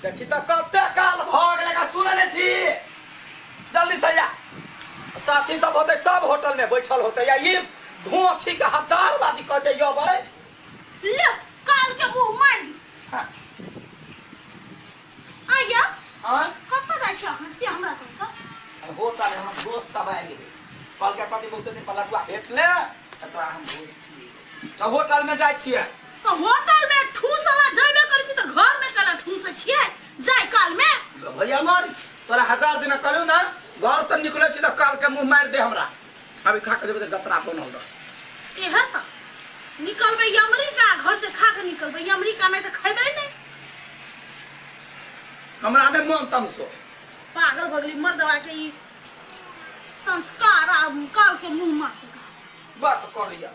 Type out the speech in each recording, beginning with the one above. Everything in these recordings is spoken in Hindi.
देखी तो कते काल भाग लगा सुनने छी जल्दी से या साथी सब होते सब होटल में बैठल होते या ये धुआं छी के हजार बाजी कह छै यो भाई ले काल के मुंह मार दी हां आया हां कत जाय छ हम से हमरा कहत होटल हम दोस्त सब आइले कल के कथि बहुते दिन पलटुआ भेटले त हम भोज तो होटल में जाय छियै तो होटल में ठूसला जाइबे करै छी त घर में कला ठूस छियै जाय काल में भैया मार तोरा हजार दिन कहलू ना घर से निकले छी त काल के मुंह मार दे हमरा अभी खा के देबे गतरा बनल रह सेहत निकलबे अमेरिका घर से खा के निकलबे अमेरिका में त खैबे नहीं हमरा ने मन तमसो पागल भगली मर्दवा के ई संस्कार काल के मुंह मार बात करिया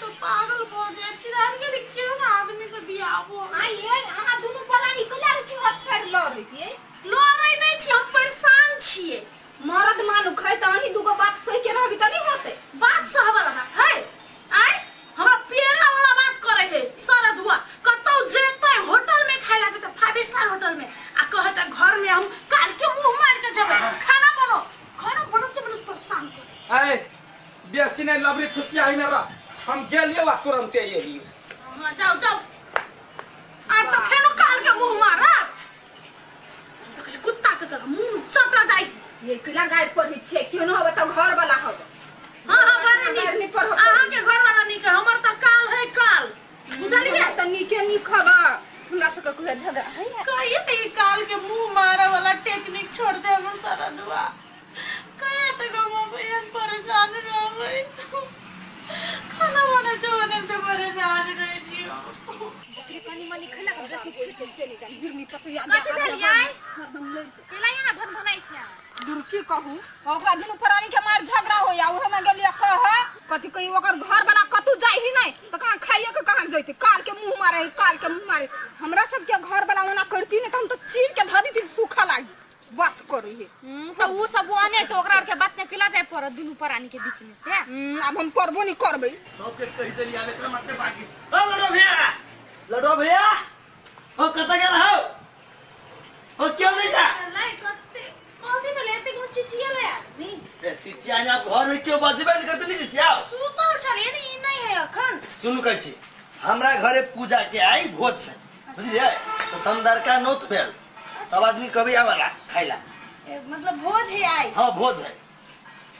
तो पागल हो जाए फिर के क्यों ना आदमी से बियाह हो आई ये हमरा दुनु परा निकला छी हट साइड ल देतिए लड़ै नहीं छी हम परेशान छिए मरद मानु खै त अही दुगो बात सही के रहबी त नहीं होते बात सहवाला बात है आई हमरा पेरा वाला बात करे है सारा दुआ कतौ जेतै होटल में खाइला से त 5 स्टार होटल में आ कहता घर में हम काल के मुंह मार के जब खाना बनो तो बनो परेशान कर ए बेसी ने लबरी खुशी आई मेरा हम गेलिए वा तुरंत ये लियो हां जाओ अब तो फेनो काल के मुंह मारा तो कुत्ता के मुंह चटा जाई ये किला गाइड पर ही छे क्यों न होबे त घर वाला होबे हां घर नहीं पर आहा के घर वाला नहीं के हमर त काल है काल बुझलिए त नीके नी खबर हमरा से कोई झगड़ा है कहिए ई काल के मुंह मारे वाला टेक्निक छोड़ दे हमर सारा दुआ कहे त गम बहन परेशान रहबै खाना बना जो बने से परेशान रह जियो बकरी पानी मनी खला के रसी के चली जाई बिरनी पतिया कथि भेलियै हम ले केला यहाँ भन भनाई छै दूर की कहू ओकरा दुनु प्राणी के मार झगड़ा होया उ हम गेलिए कह कथि कही ओकर घर वाला कतु जाई ही नहीं त कहां खाइए के कहां जइते काल के मुंह मारे हमरा सब के घर वाला ओना करती ने त हम त चीर के धरी थी सूखा लागी बात करू हे तो उ सब आने तो ओकरा के बात ने किला जाय पर दुनु प्राणी के बीच में से अब हम करबो नहीं करबे सबके कहि देली आवे एकरा मत बाकी ओ लडो भैया ओ कत गेल हो ओ क्यों नहीं जा लाई कथि में लेते को चिचिया ले आदमी ए चिचिया आप घर में क्यों बजबे नहीं करते नहीं चिचिया सुतल छलिए नि नहीं है अखन सुन कहै छी हमरा घरे पूजा के आई भोज छै बुझलिए तो समदार का नोत भेल सब आदमी कभी आवाला खाइला मतलब भोज है आई हां भोज है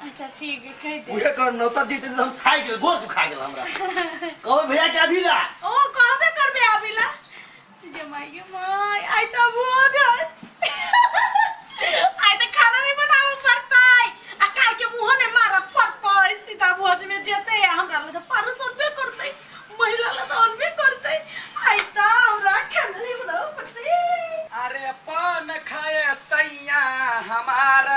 अच्छा ठीक है कह दे उहे कर नोता दीते तो हम खाइ गेल गोर खा गेल हमरा कहबे भैया के अभी ला ओ कहबे करबे आबिला जमाई माय आई तो भोज है आई तो खाना नहीं बनावे पड़तै आ काल के मुंह ने मारब पड़तै सीधा भोज में जेते हमरा लगे 500 रुपया करतै महिला लगे तो भी करतै आई तो हमरा खाना नहीं बनावे पड़तै अरे पान खाए सैया हमार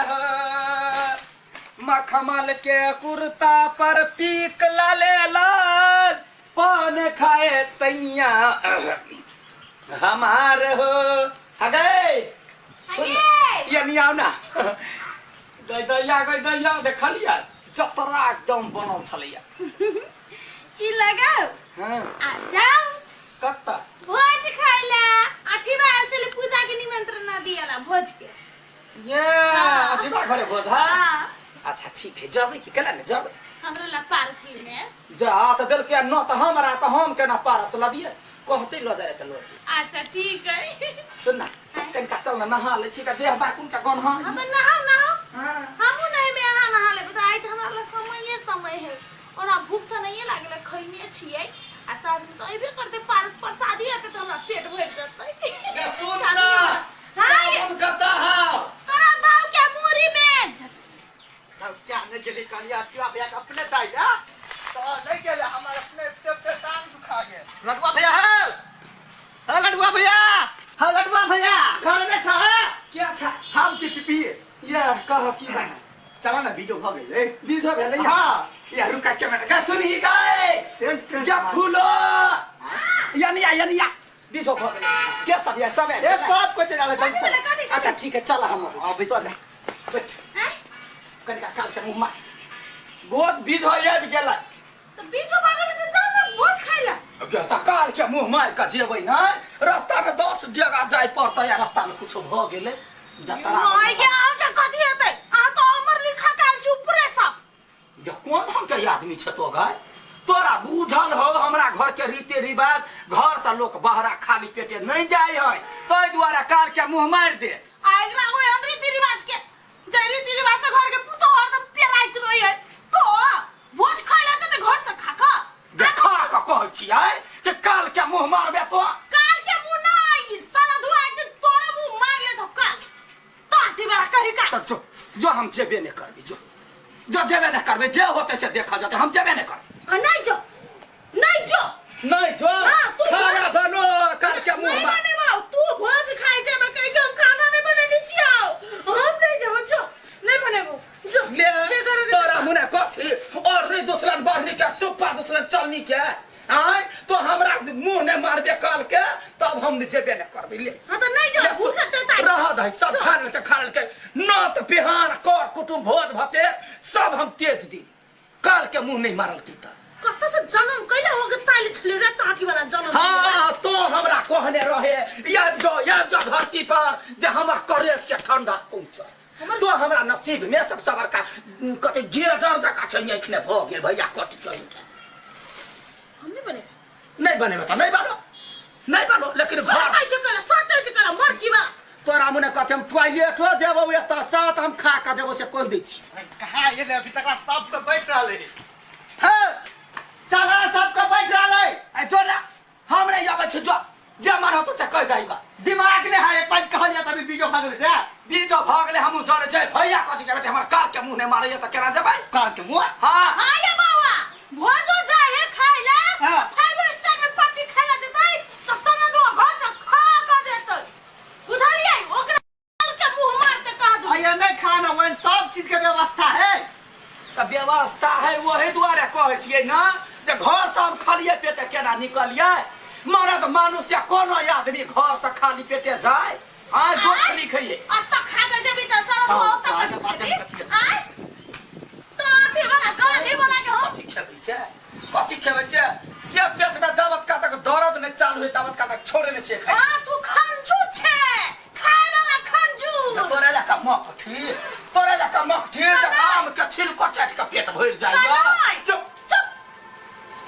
मखमल के कुर्ता पर पीक लाले लाल पान खाए सैया हमार हो अगे ये नहीं आओ ना गई देखलिया जतरा एकदम बनल छलिया ई लगाओ हां आ जाओ कत्ता भोज खाइला अठी बार चले पूजा के निमंत्रण ना दियाला भोज के ये अजीबा घरे बोधा हां अच्छा ठीक है जाबे कि कला ने जाबे हमरा ला पार्टी में जा त दिल के न त हमरा त हम केना पारस लबिए कहते ल जाए त लो अच्छा ठीक है सुन ना कनका चल ना नहा ले छी का देह बाकुन का गन हां अब नहाओ हां हमहु नहीं में नहा ले तो आई हमरा ला समय है ओना भूख त नहीं लागले खइने छियै आ साथ में तो एबे करते पारस प्रसादी आते तो हमरा पेट भर जतै ये सुन ना हां कता हां तोरा बाव के मुरी में तब क्या ने जली कलिया सिवा भैया का अपने चाहिए तो नहीं गेले हमारे अपने पे टांग दुखा गए लडवा भैया है लडवा भैया हां लडवा भैया घर में छ है क्या छ हम चिपी ये कह की है चला ना वीडियो भ गइले बीजो भेले हां या रुका के मैं का सुनी गए क्या फूलो यानी बीजो भ गए क्या सब ये सब ए सब को चला ले अच्छा ठीक है चल हम अभी तो बैठ कनका काल के मुंह में गोद बीज हो ये गेला तो बीचो भागल तो जाओ ना भोज खाइला काल के मुंह मार के जेबै ना रास्ता में 10 जगह जाय पड़तै या रास्ता में कुछ भ गेलै जतरा माय के आ के कथि हेतै आ तो अमर लिखा काल छी ऊपरे सब ये कौन हम के आदमी छ तो गाय तोरा बुझल हो हमरा घर के रीति रिवाज घर से लोग बाहरा खाली पेटे नहीं जाय है तै द्वारा काल के मुंह मार दे आइला हो हम रीति रिवाज के जे रीति रिवाज से घर के पुतो हरदम पेराइत रही है को भोज खाइला त घर से खाका देखा का कहै छियै कि काल के मुंह मारबे तो काल के मुंह नहीं साला धुआ एक तोरा मुंह मार ले तो काल टाटी बड़ा कही का तो जो हम जेबे नहीं करबी जो जेबे नहीं करबे जे होते से देखा जाते हम जेबे नहीं करबे नहीं जो नहीं जो नहीं जो हाँ, तू खाना बनो काल के मुंह नहीं मार बने बाऊ तू भोज खाए जे मैं कहीं के हम खाना नहीं बने नीचे आओ हम नहीं जाओ जो नहीं बने वो जो ले तोरा मुने कथी और रे दूसरन बढ़नी के सुपर दूसरन चलनी के आय तो हमरा मुंह ने मारबे काल के तब हम जेबे नहीं करबे ले हां तो नहीं जो भूख टटा रह दे सब खाल के नात बिहान कर कुटुम भोज भते सब हम तेज दी काल के मुंह नहीं मारल की त कत से जन्म कइले हो के ताली छले रे टाटी वाला जन्म हाँ तो हमरा कहने रहे याद जो धरती पर जे हमर करेज के ठंडा पहुंच तो हमरा नसीब में सब सबर का कते गिर दर्द का चाहिए इतने भ गेल भैया कट चाहिए हम नहीं बने बता नहीं बनो लेकिन घर सटे चकला मर की बा तोरा मुने कहते हम टॉयलेट हो जेबो एता साथ हम खा के देबो से कोई दै छी कहाँ ये अभी तक सब तो बैठ रहा है चला सबको बैठ रहा है ए जो ना हम नहीं आबे छ जो जे मन हो तो से कह जाइबा दिमाग ने है पांच कहलिया तभी बीजो भाग ले बीजो भागले हम जड़े छै भैया कथि के बेटे हमर काल के मुंह ने मारैया त केना जेबै कार के मुंह हां हां ये बावा भोजो जाए खाइला हाँ। 5 स्टार में पार्टी खाइला देतै तो सनदो घर से खा के देतै बुझलियै ओकरा काल के मुंह मार के कह दू आया नहीं खाना वन सब चीज के व्यवस्था है त व्यवस्था है वही द्वारा कहै छियै ना जे घर से हम खालिए पेटे केना निकलिए मरद मनुष्य कोनो आदमी घर से खाली पेटे जाए हां दुख लिखिए अब तक खा के जेबी त सारा हाँ, बहुत खा के तक बात देबी आय तो आती वाला गाड़ी वाला के हो कथी खेबै से जे पेट में जावत का तक दर्द नहीं चालू होई तावत का तक छोड़े नहीं छे खाई हां तू खंजू छे खाए वाला खंजू तोरे ला का मक ठीक आम के छिलको चाट के पेट भर जाइए चुप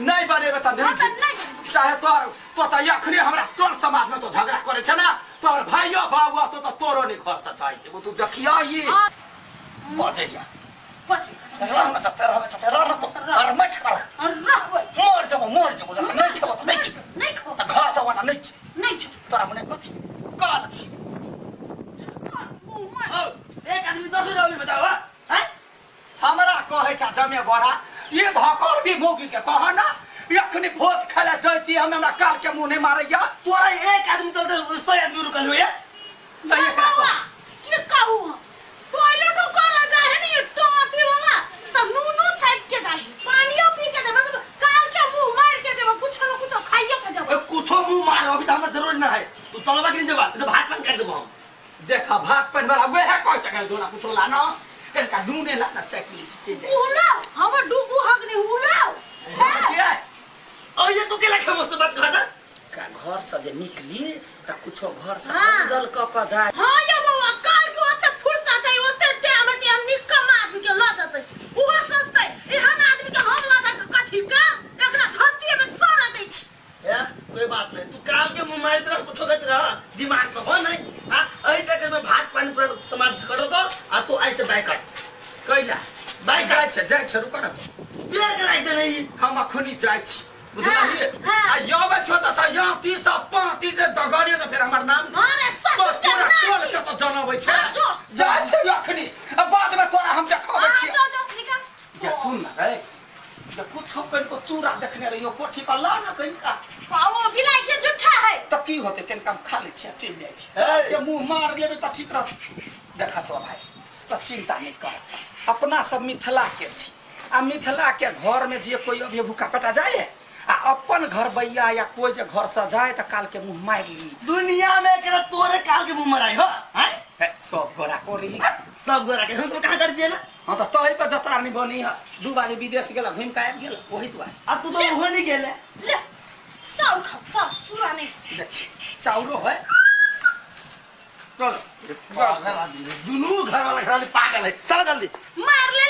नहीं बनेबे त नहीं चाहे तो अखनी हमरा टोल समाज में तो झगड़ा करे छ ना तोर भाइयो बाबू तो तोरो नहीं घर से चाहिए वो तू देखिया ये बजे जा रहना चाहते रहना तो और मत कर मर जब नहीं खेबो तो नहीं खो घर से वाला नहीं तोरा मने कथी काल छी एक आदमी 10 रुपया बताओ हैं हमरा कहे छ जमे गोरा ये धकर भी मोगी के कह ना यखनी भोज खाला जैती हमरा काल के मुंह नहीं मारैया तोरा एक आदमी चलते 100 आदमी रुकल हुए नहीं बाबा की कहू टॉयलेट कर जाए है नहीं टोटी वाला त नूनू छट के जाए पानियो पी के जाए मतलब काल के मुंह मार के जाए कुछ न कुछ खाइए के जाए कुछो मुंह मार अभी तो हमरा जरूरी ना है तू चलबा कि नहीं जबा तो भात पान काट देबो हम देखा भात पान वाला वे है कोई जगह दोना कुछ लाना कनका नूने लाना चटनी चीज उला हम डूबू हक नहीं उला और ये तू केला खेबो से बात कहता का घर से जे निकली त कुछो घर से हाँ। जल क जाए हां ये बाबा काल के ओते फुर्सत है ओते टाइम से हम निकम आदमी के ल जतै वो सस्ते एहन आदमी के हम ल जाके कथि का एकरा धरती में सोना दै छी है कोई बात नहीं तू काल के मुंह मार तरह कुछो करत रह दिमाग तो हो नहीं हां एही तक में भात पानी पूरा समाज से करो तो आ तू ऐसे बाय काट कैला बाय काट जाय छ रुक न बिया कराई दे नहीं हम अखनी जाय छी बुझलिए हाँ। आ योबे छोटा सा या 30 35 दे दगाड़ी तो फिर हमर नाम अरे तो सच के पूरा टोल नहीं के तो जनबै छै हाँ, जो। जाय छै अखनी अब बाद में तोरा हम देखाबै छी जो निकल ये सुन ना रे जब कुछ कहीं को चूरा देखने रहियो कोठी पर ला ना कहीं का पाओ बिलाई के जुठा है तो की होते कहीं काम खा ले छी चल जाय छी हे। के मुंह मार लेबे त ठीक रह देखा तो भाई तो चिंता नहीं कर अपना सब मिथिला के छी आ मिथिला के घर में जे कोई अभी भूखा पेटा जाए आ अपन घर बैया या कोई जे घर से जाए त काल के मुंह मार ली दुनिया में एकरा तोरे काल के मुंह मराई हो हैं सब गोरा कोरी सब गोरा के हम सब कहां कर जे ना हाँ तो तही पे जतरा नहीं बनी है 2 बार विदेश गेला घूम के आबि गेल वही दुआरे अब तू तो हो नहीं गेले ले चाउर खाओ चाउर चूरा नहीं चाउरो है चलो पागल आदमी दोनों घर वाला पागल है चल जल्दी मार ले